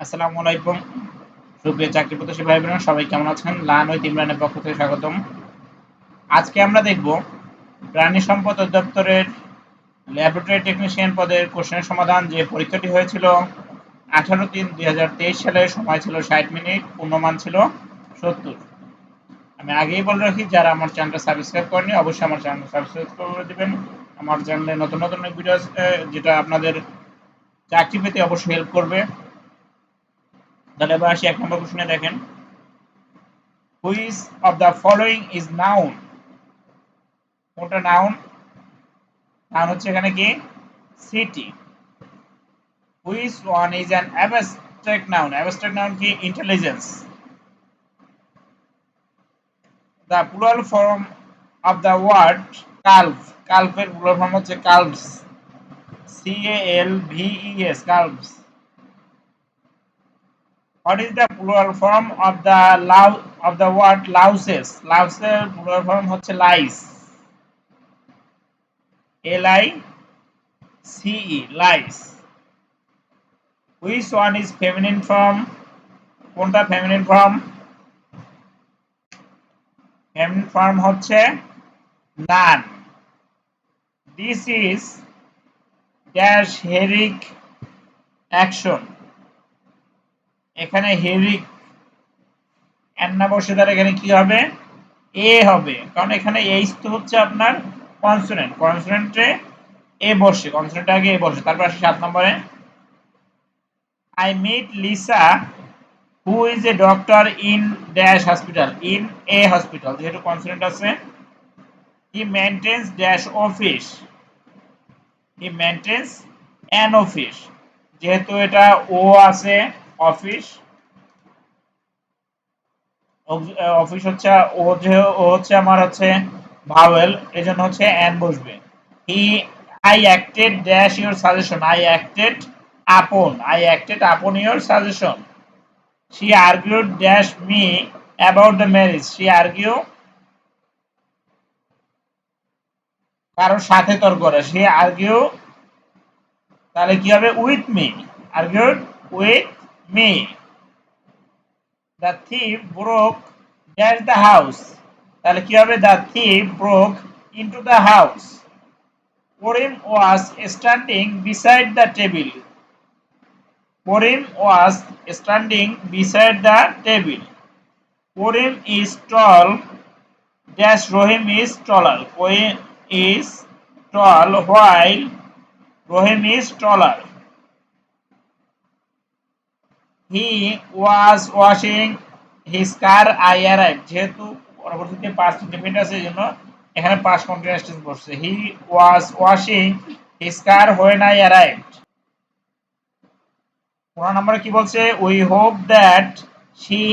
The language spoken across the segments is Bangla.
আসসালামু আলাইকুম সুপ্রিয় চাকরি প্রত্যাশী ভাই বোনেরা, সবাই কেমন আছেন? লান উইথ ইমরানের পক্ষ থেকে স্বাগতম। আজকে আমরা দেখব প্রাণী সম্পদ অধিদপ্তরের ল্যাবরেটরি টেকনিশিয়ান পদের কোশ্চেনের সমাধান। যে পরীক্ষাটি হয়েছিল 18/3/2023 সালে, সময় ছিল 60 মিনিট, পূর্ণমান ছিল 70। আমি আগেই বলে রাখি, যারা আমার চ্যানেলটা সাবস্ক্রাইব করেনি অবশ্যই আমার চ্যানেলটা সাবস্ক্রাইব করে দেবেন। আমার চ্যানেলে নতুন নতুন ভিডিও আছে, যেটা আপনাদের চাকরি পেতে অবশ্যই হেল্প করবে। তাহলে এবার আসি 1 নম্বর প্রশ্নে। দেখেন, which of the following is noun? কোনটা নাউন? নাউন হচ্ছে এখানে কি? City. Which one is an abstract noun? Abstract noun কি? Intelligence. The plural form of the word calf. কালভের প্লুরাল ফর্ম হচ্ছে calves. CALVES, কালভস। What is the plural form of the word louses? Louses plural form হচ্ছে lice. LICE, lice. Which one is feminine form? কোনটা feminine form? Feminine form হচ্ছে none. This is dash heroic action. এখানে heroic এর না বসে তার এখানে কি হবে? এ হবে, কারণ এখানে এইচ তো হচ্ছে আপনার কনসোনেন্ট। কনসোনেন্টে এ বসে, কনসোনেন্ট আগে এ বসে। তারপর আসে 7 নম্বরে। I meet Lisa who is a doctor in dash hospital. In a hospital, যেহেতু কনসোনেন্ট আছে। He maintains dash office. He maintains an office. যেহেতু এটা ও আছে, অফিস। অফিস হচ্ছে ও হচ্ছে আমার হচ্ছে ভাওয়েল, এজন্য হচ্ছে অ্যান বসবে। হি I acted dash your suggestion. I acted upon your suggestion. She argued dash me about the marriage. She argue কারোর সাথে তর্ক করে। She argue, তাহলে কি হবে? With me. argued with me. The thief broke dash the house. তাহলে কি হবে? The thief broke into the house. Karim was standing beside the table. Karim was standing beside the table. Karim is tall dash Rohim is taller. Karim is tall while Rohim is taller. He was washing his car. I arrived. যেহেতু পরবর্তীতে past indefinite আছে, এজন্য এখানে past continuous tense বসছে। He was washing his car when I arrived. 15 নম্বরে কি বলছে? We hope that she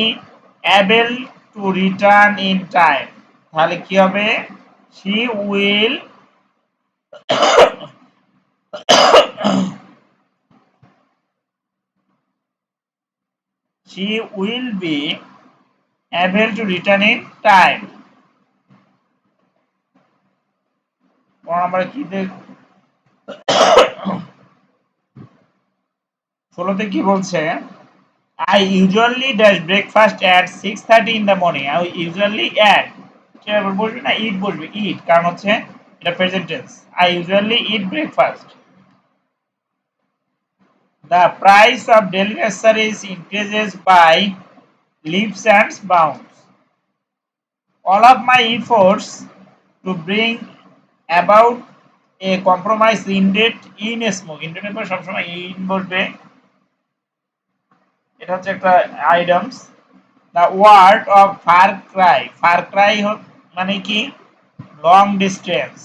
able to return in time. তাহলে কি হবে? She will she will be able to return in time. 15 নম্বরে কি 16তে কি বলছে? I usually dash breakfast at 6:30 in the morning. I usually add বসবে না, eat বসবে, eat, কারণ হচ্ছে এটা present tense. I usually eat breakfast. The price of daily necessaries increases by leaps and bounds. All of my efforts to bring about a compromise ended in a smoke. Internet পর সবসময় ইন বসবে, এটা হচ্ছে একটা items. The word of far cry. Far cry মানে কি? Long distance.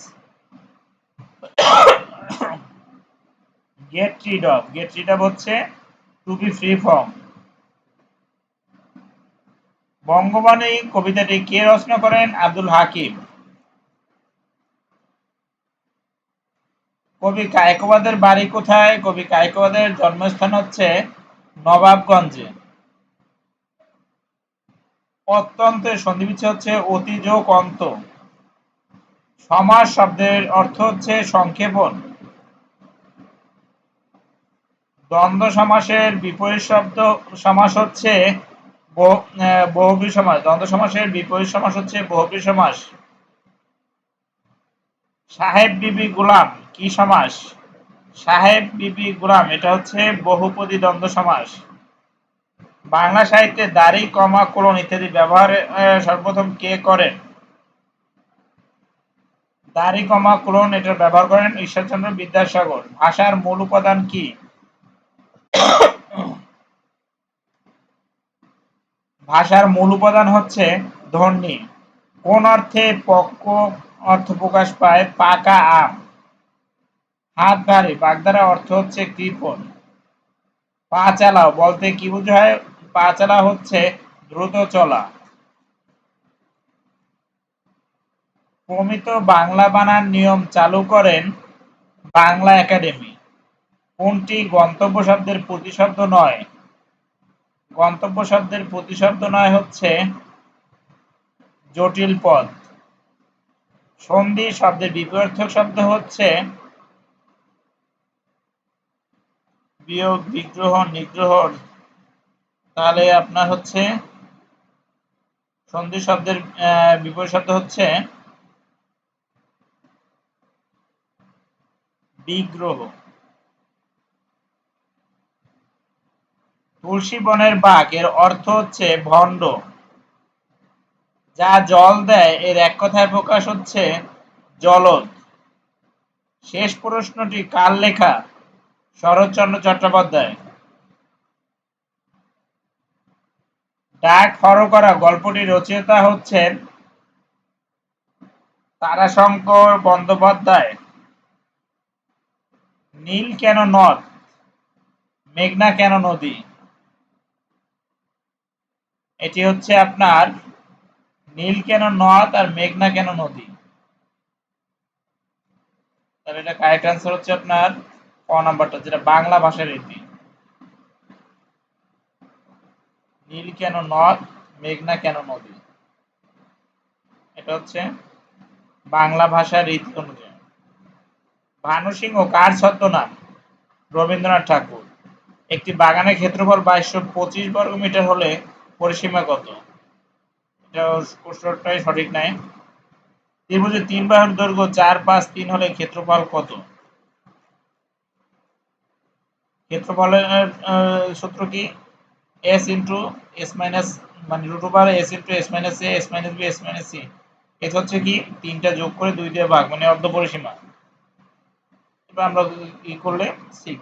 Get rid of. Get rid of হচ্ছে to be free from. Bangabani কবিতাটি কে রচনা করেন? আব্দুল হাকিম। কবি কায়কোবাদের বাড়ি কোথায়? কবি কায়কোবাদের জন্মস্থান হচ্ছে নবাবগঞ্জে। অত্যন্তের সন্ধিবিচ্ছেদ হচ্ছে অতিযোগ অন্ত। সমাস শব্দের অর্থ হচ্ছে সংক্ষেপণ। দ্বন্দ্ব সমাসের বিপরীত শব্দ সমাস হচ্ছে বহুব্রী সমাস। দ্বন্দ্ব সমাসের বিপরীত সমাস হচ্ছে বহুব্রী সমাস। সাহেব বিবি গোলাম কি সমাস? সাহেব বিবি গোলাম এটা হচ্ছে বহুপদী দ্বন্দ্ব সমাস। বাংলা সাহিত্যে দাড়ি, কমা, কোলন ইত্যাদি ব্যবহার সর্বপ্রথম কে করেন? দাড়ি, কমা, কোলন এটার ব্যবহার করেন ঈশ্বরচন্দ্র বিদ্যাসাগর। ভাষার মূল উপাদান কি? ভাষার মূল উপাদান হচ্ছে ধ্বনি। কোন অর্থে পক্ক অর্থ প্রকাশ পায়? পাকা আম। হাত ভারী বাগধারা অর্থ হচ্ছে কৃপণ। পা চালাও বলতে কি বোঝায়? পা চালা হচ্ছে দ্রুত চলা। প্রমিত বাংলা বানান নিয়ম চালু করেন বাংলা একাডেমি। কোনটি গন্তব্য শব্দের প্রতিশব্দ নয়? গন্তব্য শব্দের প্রতিশব্দ নয় হচ্ছে জটিল পদ। সন্ধি শব্দের বিপরীতার্থক শব্দ হচ্ছে বিয়োগ, বিগ্রহ, নিগ্রহ। তাহলে আপনার হচ্ছে সন্ধি শব্দের বিপরীত শব্দ হচ্ছে বিগ্রহ। তুলসী বনের বাঘ এর অর্থ হচ্ছে ভণ্ড। যা জল দেয় এর এক কথায় প্রকাশ হচ্ছে জলদ। শেষ প্রশ্নটি কার লেখা? শরৎচন্দ্র চট্টোপাধ্যায়। ডাক হরকরা গল্পটির রচয়িতা হচ্ছেন তারাশঙ্কর বন্দ্যোপাধ্যায়। নীল কেন নদ, মেঘনা কেন নদী? এটি হচ্ছে আপনার নীল কেন নদ আর মেঘনা কেন নদী। তাহলে এটা কারেক্ট অ্যান্সার হচ্ছে আপনার ক নাম্বারটা, যেটা বাংলা ভাষার রীতি। নীল কেন নদ, মেঘনা কেন নদী, এটা হচ্ছে বাংলা ভাষার রীতি অনুযায়ী। ভানু সিংহ কার ছদ্মনাম? রবীন্দ্রনাথ ঠাকুর। একটি বাগানের ক্ষেত্রফল 2225 বর্গ মিটার হলে পরিসীমা কত? এটা প্রশ্নটাই সঠিক নাই। ত্রিভুজের 3 বাহুর দৈর্ঘ্য 4, 5, 3 হলে ক্ষেত্রফল কত? ক্ষেত্রফলের সূত্র কি? s ইন্টু s মাইনাস মানে root over s into s minus a s minus b s minus c। এটা হচ্ছে কি 3টা যোগ করে 2 দিয়ে ভাগ মানে অর্ধ পরিসীমা। এবার আমরা কি করলে 6।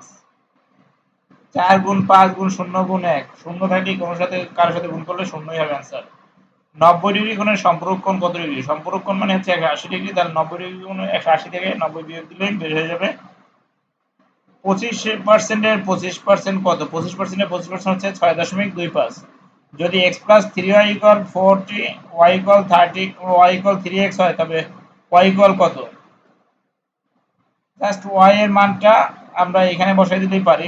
4 গুণ 5 গুণ 0 গুণ 1 শূন্য থাকলে কোনো সাথে কারোর সাথে গুণ করলে শূন্যই হবে অ্যান্সার। 90 ডিগ্রি কোণের সম্পূরক কোণ কত ডিগ্রি? সম্পূরক কোণ মানে হচ্ছে 180 ডিগ্রি। তাহলে 90 ডিগ্রি কোণ 180 থেকে 90 বিয়োগ দিলেই বের হয়ে যাবে 25% এর 25% কত? 25% এর 25% হচ্ছে 6.25। যদি x plus 3y equal 40, y equal 30, y equal 3x হয় তবে y ইকুয়াল কত? জাস্ট y এর মানটা আমরা এখানে বসাই দিতেই পারি,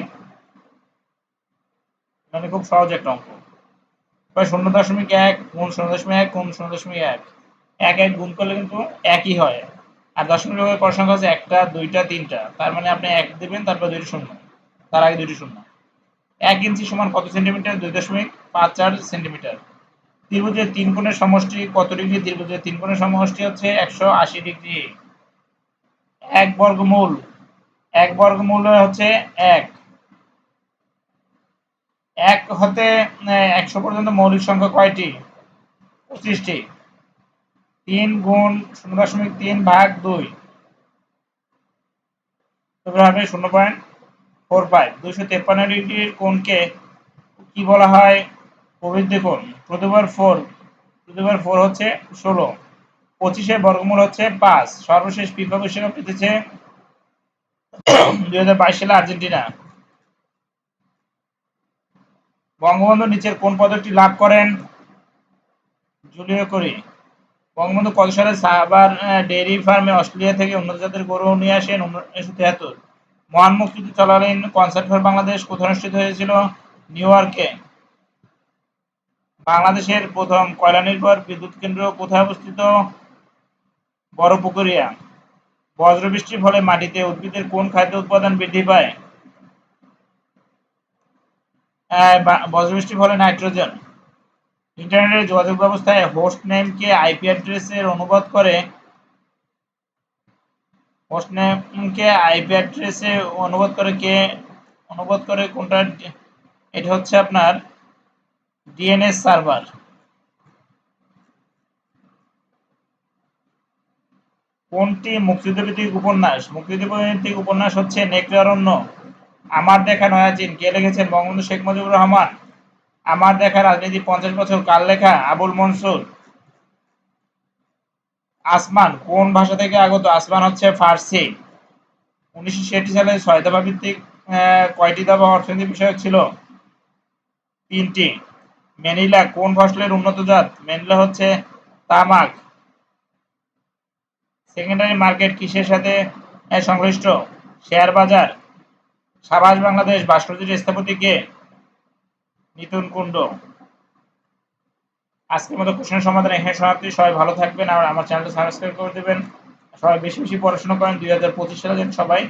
মানে খুব সহজ একটা অঙ্ক। 0.1 গুণ 0.1 গুণ 0.1 এক এক গুণ করলে কিন্তু একই হয়। আর দশমিক ভাগে পর সংখ্যা হচ্ছে 1টা 2টা 3টা, তার মানে আপনি 1 দিবেন তারপর 2টি শূন্য, তার আগে 2টি শূন্য। 1 ইঞ্চি সমান কত সেন্টিমিটার? 2.54 সেন্টিমিটার। ত্রিভুজের 3 কোণের সমষ্টি কত ডিগ্রি? ত্রিভুজের 3 কোণের সমষ্টি হচ্ছে 180 ডিগ্রি। 1 বর্গমূল, 1 বর্গমূল হচ্ছে 1। 1 হতে 100 পর্যন্ত মৌলিক সংখ্যা কয়টি? 25টি। 3 গুণ 0.3 ভাগ 2 তবে হবে 0.45। 253 ডিগ্রির কোণকে কি বলা হয়? প্রবৃদ্ধি কোণ। 2/4 হচ্ছে 16। 25 এর বর্গমূল হচ্ছে 5। সর্বশেষ ফিফা বিশ্বকাপ জিতেছে 2022 সালে আর্জেন্টিনা। বঙ্গবন্ধু নিচের কোন পদকটি লাভ করেন? জুলিও কুরি। বঙ্গবন্ধু কত সালে সাভার ডেইরি ফার্মে অস্ট্রেলিয়া থেকে উন্নত জাতের গরু নিয়ে আসেন? 1973। মহান মুক্তিযুদ্ধ চলাকালীন কনসার্ট ফর বাংলাদেশ কোথায় অনুষ্ঠিত হয়েছিল? নিউ ইয়র্কে। বাংলাদেশের প্রথম কয়লা নির্ভর বিদ্যুৎ কেন্দ্র কোথায় অবস্থিত? বড়পুকুরিয়া। বজ্রবৃষ্টির ফলে মাটিতে উদ্ভিদের কোন খাদ্য উৎপাদন বৃদ্ধি পায়? বজ্রবৃষ্টির ফলে নাইট্রোজেন। ইন্টারনেটের যোগাযোগ ব্যবস্থায় হোস্ট নেমকে আইপি অ্যাড্রেসের অনুবাদ করে কে অনুবাদ করে কোনটা? এটা হচ্ছে আপনার ডিএনএস সার্ভার। কোনটি মুক্তিযুদ্ধভিত্তিক উপন্যাস? মুক্তিযুদ্ধভিত্তিক উপন্যাস হচ্ছে নেকড়ে অরণ্য। আমার দেখা নয়াচিন কে লিখেছেন? বঙ্গবন্ধু শেখ মুজিবুর রহমান। আমার দেখা রাজনীতি 50 বছর কার লেখা? আবুল মনসুর। আসমান কোন ভাষা থেকে আগত? আসমান হচ্ছে ফার্সি। 1966 সালে 6 দফা ভিত্তিক কয়টি দফা অর্থনীতি বিষয়ক ছিল? 3টি। ম্যানিলা কোন ফসলের উন্নত জাত? ম্যানিলা হচ্ছে তামাক। সেকেন্ডারি মার্কেট কিসের সাথে সংশ্লিষ্ট? শেয়ার বাজার। সাবাস বাংলাদেশ ভাস্কর্যের স্থপতি কে? নিতুন কুণ্ড। আজকের মতো কোশ্চেন সমাধান এখানে সমাপ্তি। সবাই ভালো থাকবেন আর আমার চ্যানেলটা সাবস্ক্রাইব করে দেবেন। সবাই বেশি বেশি পড়াশোনা করেন, 2025 সালে যেন সবাই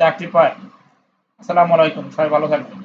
চাকরি পায়। আসসালামু আলাইকুম, সবাই ভালো থাকবেন।